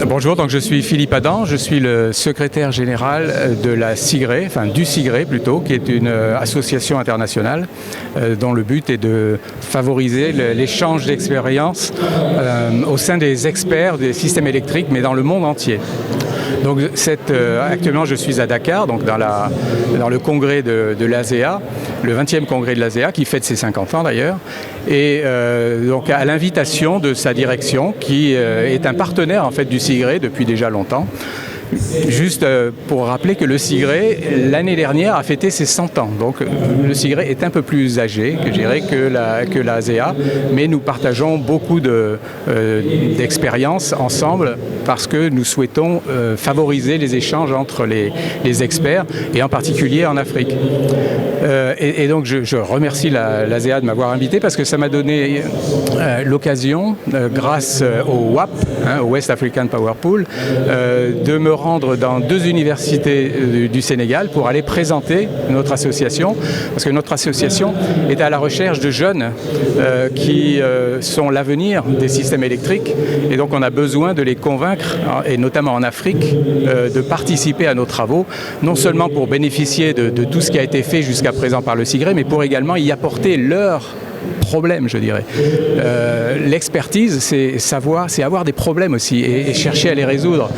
Bonjour, donc je suis Philippe Adam, je suis le secrétaire général de la CIGRE, enfin du CIGRE plutôt, qui est une association internationale dont le but est de favoriser l'échange d'expériences au sein des experts des systèmes électriques, mais dans le monde entier. Donc actuellement je suis à Dakar, donc dans le congrès de l'ASEA, le 20e congrès de l'ASEA qui fête ses 50 ans d'ailleurs, et donc à l'invitation de sa direction qui est un partenaire en fait du CIGRE depuis déjà longtemps. Juste pour rappeler que le CIGRE, l'année dernière, a fêté ses 100 ans. Donc le CIGRE est un peu plus âgé, je dirais, que la ASEA, mais nous partageons beaucoup d'expériences ensemble parce que nous souhaitons favoriser les échanges entre les experts, et en particulier en Afrique. Et donc je remercie l'ASEA de m'avoir invité parce que ça m'a donné l'occasion, grâce au WAP, au West African Power Pool, de me rendre dans 2 universités du Sénégal pour aller présenter notre association, parce que notre association est à la recherche de jeunes qui sont l'avenir des systèmes électriques, et donc on a besoin de les convaincre, et notamment en Afrique, de participer à nos travaux, non seulement pour bénéficier de tout ce qui a été fait jusqu'à présent par le CIGRE, mais pour également y apporter leur problème, je dirais. L'expertise, c'est avoir des problèmes aussi et chercher à les résoudre.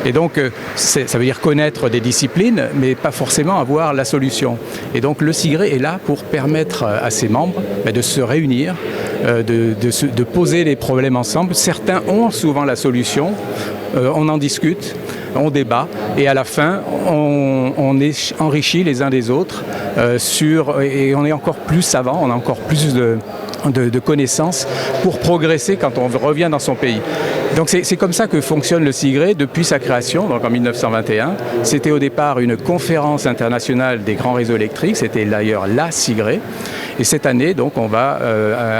Et donc, ça veut dire connaître des disciplines, mais pas forcément avoir la solution. Et donc, le CIGRE est là pour permettre à ses membres de se réunir, de poser les problèmes ensemble. Certains ont souvent la solution, on en discute, on débat, et à la fin, on est enrichis les uns des autres et on est encore plus savant, on a encore plus de connaissances pour progresser quand on revient dans son pays. Donc c'est comme ça que fonctionne le CIGRE depuis sa création, donc en 1921. C'était au départ une conférence internationale des grands réseaux électriques, c'était d'ailleurs la CIGRE. Et cette année, donc, on va,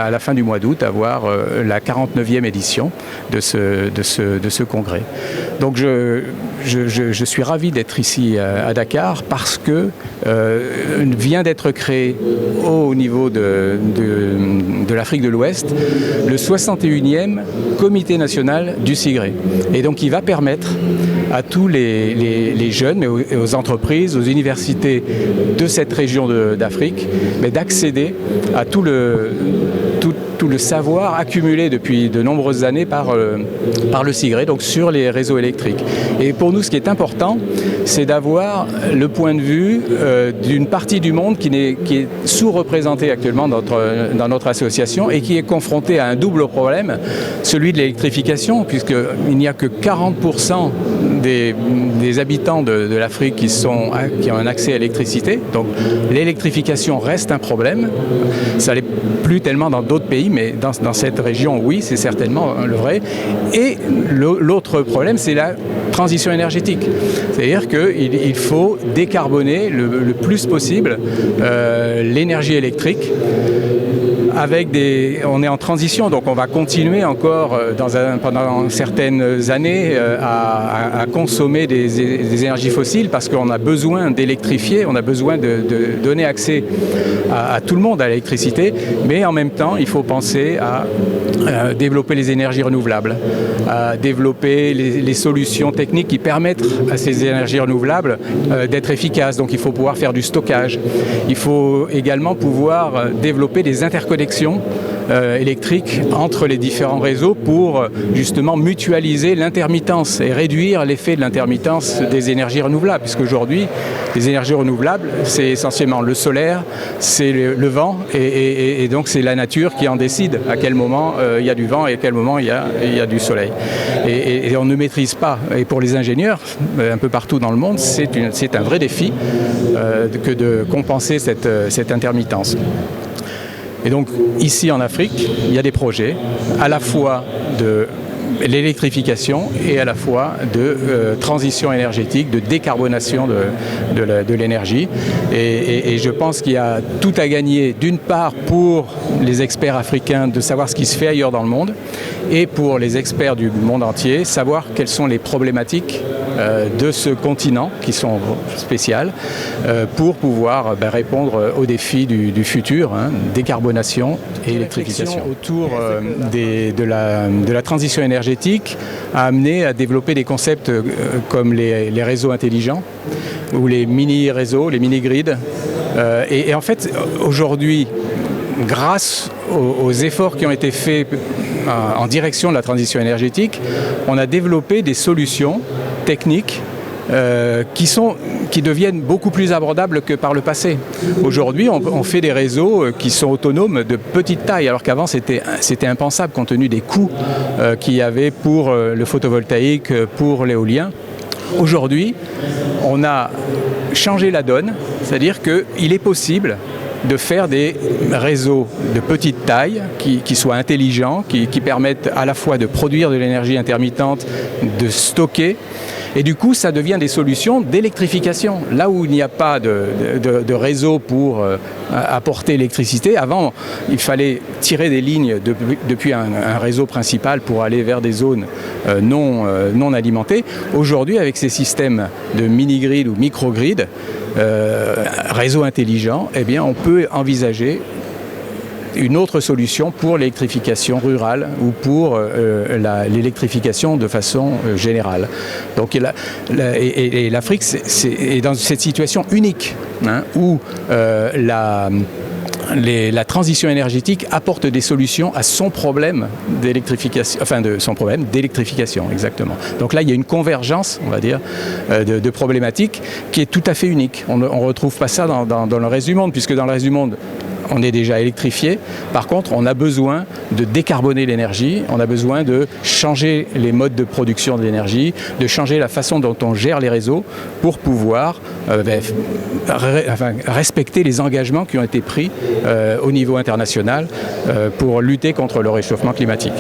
à la fin du mois d'août, avoir la 49e édition de ce congrès. Donc je suis ravi d'être ici à Dakar parce que vient d'être créé au niveau de l'Afrique de l'Ouest le 61e comité national du CIGRE. Et donc il va permettre à tous les jeunes, mais aux entreprises, aux universités de cette région d'Afrique, d'accéder à tout le savoir accumulé depuis de nombreuses années par le CIGRE, donc sur les réseaux électriques. Et pour nous, ce qui est important, c'est d'avoir le point de vue d'une partie du monde qui est sous-représentée actuellement dans notre association et qui est confrontée à un double problème, celui de l'électrification, puisqu'il n'y a que 40% des habitants de l'Afrique qui ont un accès à l'électricité. Donc l'électrification reste un problème. Ça n'est plus tellement dans d'autres pays, mais dans cette région, oui, c'est certainement le vrai. Et l'autre problème, c'est la transition énergétique. C'est-à-dire qu'il faut décarboner le plus possible l'énergie électrique. On est en transition, donc on va continuer encore pendant certaines années à consommer des énergies fossiles parce qu'on a besoin d'électrifier, on a besoin de donner accès à tout le monde à l'électricité, mais en même temps il faut penser à développer les énergies renouvelables, à développer les solutions techniques qui permettent à ces énergies renouvelables d'être efficaces. Donc il faut pouvoir faire du stockage, il faut également pouvoir développer des interconnexions électriques entre les différents réseaux pour justement mutualiser l'intermittence et réduire l'effet de l'intermittence des énergies renouvelables, puisqu'aujourd'hui les énergies renouvelables c'est essentiellement le solaire, c'est le vent et donc c'est la nature qui en décide à quel moment il y a du vent et à quel moment il y a du soleil. Et on ne maîtrise pas, et pour les ingénieurs un peu partout dans le monde c'est un vrai défi que de compenser cette intermittence. Et donc ici en Afrique, il y a des projets à la fois de l'électrification et à la fois de transition énergétique, de décarbonation de l'énergie. Et je pense qu'il y a tout à gagner, d'une part pour les experts africains de savoir ce qui se fait ailleurs dans le monde, et pour les experts du monde entier, savoir quelles sont les problématiques de ce continent qui sont spéciales pour pouvoir répondre aux défis du futur, décarbonation et électrification. Autour de la transition énergétique a amené à développer des concepts comme les réseaux intelligents ou les mini-réseaux, les mini-grids. Et en fait, aujourd'hui, grâce aux efforts qui ont été faits en direction de la transition énergétique, on a développé des solutions techniques qui deviennent beaucoup plus abordables que par le passé. Aujourd'hui, on fait des réseaux qui sont autonomes de petite taille, alors qu'avant c'était impensable compte tenu des coûts qu'il y avait pour le photovoltaïque, pour l'éolien. Aujourd'hui, on a changé la donne, c'est-à-dire qu'il est possible de faire des réseaux de petite taille qui soient intelligents, qui permettent à la fois de produire de l'énergie intermittente, de stocker. Et du coup, ça devient des solutions d'électrification. Là où il n'y a pas de réseau pour apporter l'électricité, avant, il fallait tirer des lignes depuis un réseau principal pour aller vers des zones non alimentées. Aujourd'hui, avec ces systèmes de mini-grid ou micro-grid, réseau intelligent, eh bien, on peut envisager une autre solution pour l'électrification rurale ou pour l'électrification de façon générale. Donc, et l'Afrique est dans cette situation unique où la transition énergétique apporte des solutions à son problème d'électrification, exactement. Donc là, il y a une convergence, on va dire, de problématiques qui est tout à fait unique. On ne retrouve pas ça dans le reste du monde, puisque dans le reste du monde, on est déjà électrifié. Par contre, on a besoin de décarboner l'énergie, on a besoin de changer les modes de production de l'énergie, de changer la façon dont on gère les réseaux pour pouvoir respecter les engagements qui ont été pris au niveau international pour lutter contre le réchauffement climatique.